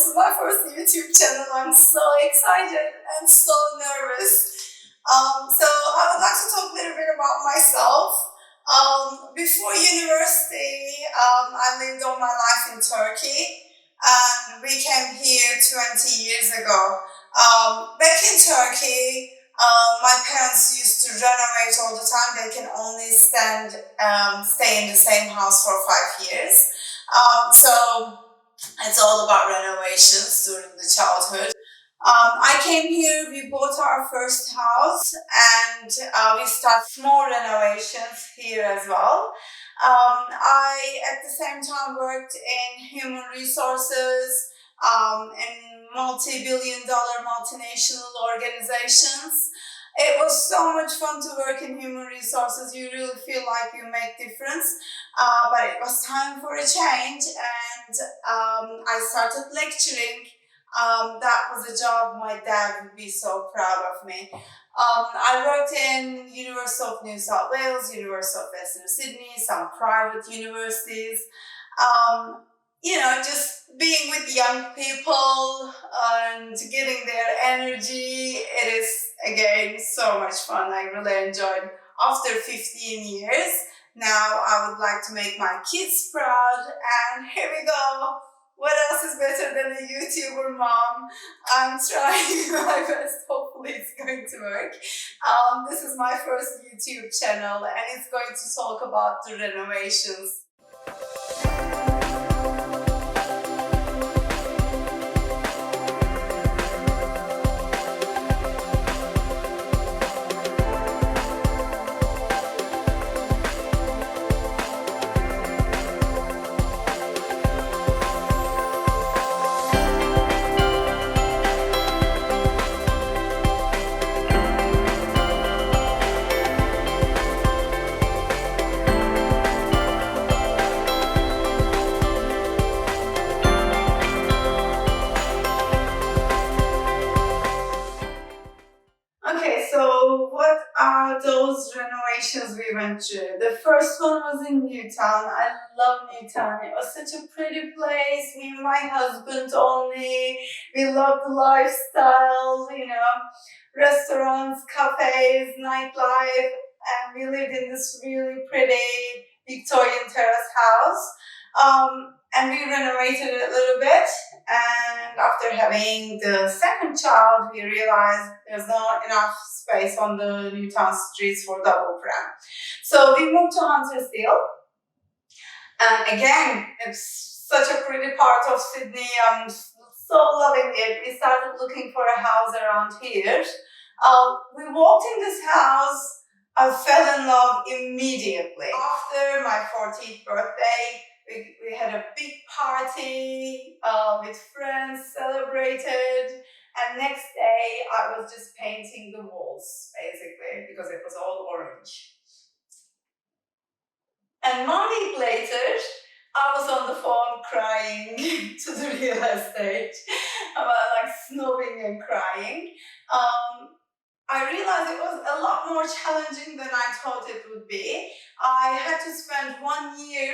is my first YouTube channel. I'm so excited and so nervous. So I would like to talk a little bit about myself. Before university, I lived all my life in Turkey, and we came here 20 years ago. Back in Turkey, my parents used to renovate all the time. They can only stay in the same house for 5 years. So it's all about renovations during the childhood. I came here, we bought our first house, and we start small renovations here as well. I, at the same time, worked in human resources, in multi-billion dollar multinational organizations. It was so much fun to work in human resources. You really feel like you make difference. But it was time for a change, and I started lecturing. That was a job my dad would be so proud of me. I worked in University of New South Wales, University of Western Sydney, some private universities. Um, just being with young people and getting their energy, it is again so much fun. I really enjoyed. After 15 years, now I would like to make my kids proud, and here we go. What else is better than a YouTuber mom? I'm trying my best. Hopefully it's going to work. This is my first YouTube channel, and it's going to talk about the renovations. Okay, so what are those renovations we went through? The first one was in Newtown. I love Newtown. It was such a pretty place. Me and my husband only. We loved the lifestyle, restaurants, cafes, nightlife, and we lived in this really pretty Victorian terrace house. And we renovated it a little bit, and after having the second child, we realized there's not enough space on the Newtown streets for double pram. So we moved to Huntersville, and again, it's such a pretty part of Sydney. I'm so loving it. We started looking for a house around here. We walked in this house. I fell in love immediately. After my 40th birthday, we had a big party with friends, celebrated, and next day I was just painting the walls, basically, because it was all orange. And 1 week later, I was on the phone crying to the real estate, like snobbing and crying. I realized it was a lot more challenging than I thought it would be. I had to spend 1 year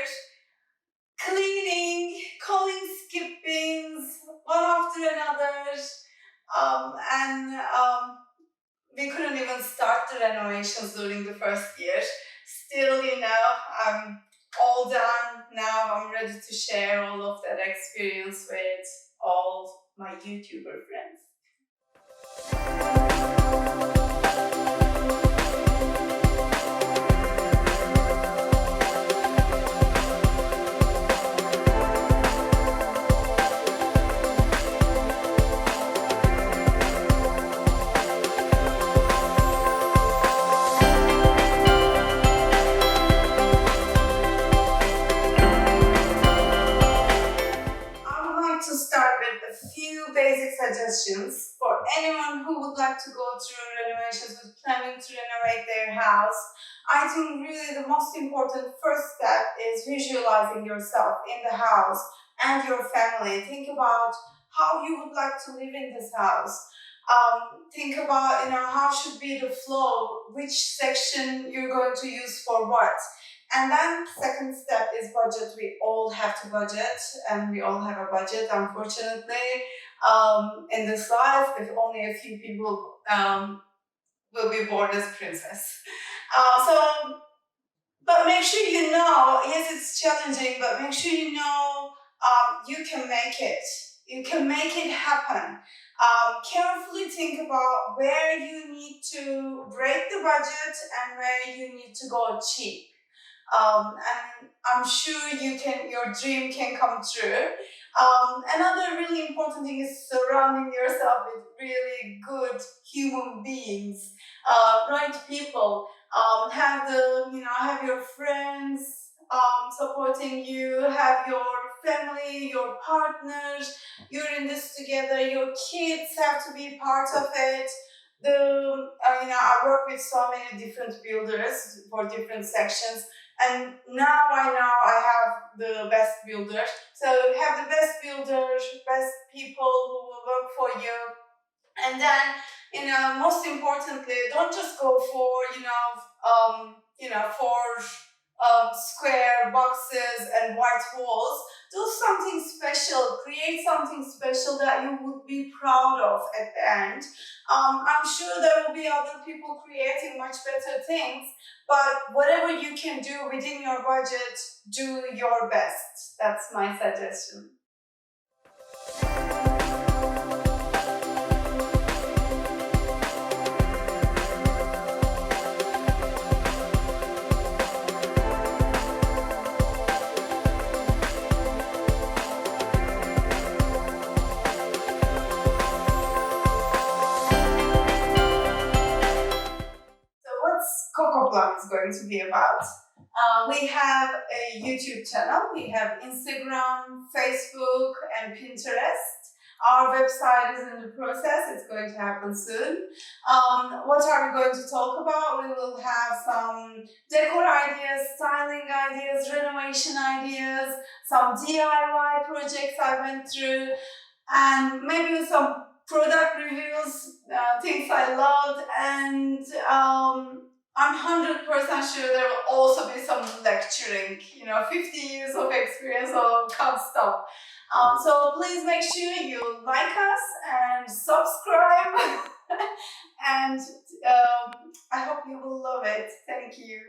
cleaning, calling skippings, one after another, and we couldn't even start the renovations during the first year. Still, I'm all done now. I'm ready to share all of that experience with all my YouTuber friends. Basic suggestions for anyone who would like to go through renovations, who's planning to renovate their house. I think really the most important first step is visualizing yourself in the house and your family. Think about how you would like to live in this house. Think about how should be the flow, which section you're going to use for what. And then second step is budget. We all have to budget, and we all have a budget, unfortunately. In this life, if only a few people will be born as princess. So but make sure you know, yes, it's challenging, but make sure you know you can make it. You can make it happen. Carefully think about where you need to break the budget and where you need to go cheap. And I'm sure your dream can come true. Another really important thing is surrounding yourself with really good human beings, right people. Have your friends supporting you, have your family, your partners. You're in this together. Your kids have to be part of it. I work with so many different builders for different sections, and now I know I have the best builders. So have the best builders, best people who will work for you. And then, most importantly, don't just go for, for square boxes and white walls. Do something special. Create something special that you would be proud of at the end. I'm sure there will be other people creating much better things, but whatever you can do within your budget, do your best. That's my suggestion. So what's Coco Plum is going to be about? We have a YouTube channel, we have Instagram, Facebook, and Pinterest. Our website is in the process, it's going to happen soon. What are we going to talk about? We will have some decor ideas, styling ideas, renovation ideas, some DIY projects I went through, and maybe some product reviews, things I loved, and I'm 100% sure there will also be some lecturing. 50 years of experience, so can't stop. So please make sure you like us and subscribe, and I hope you will love it. Thank you.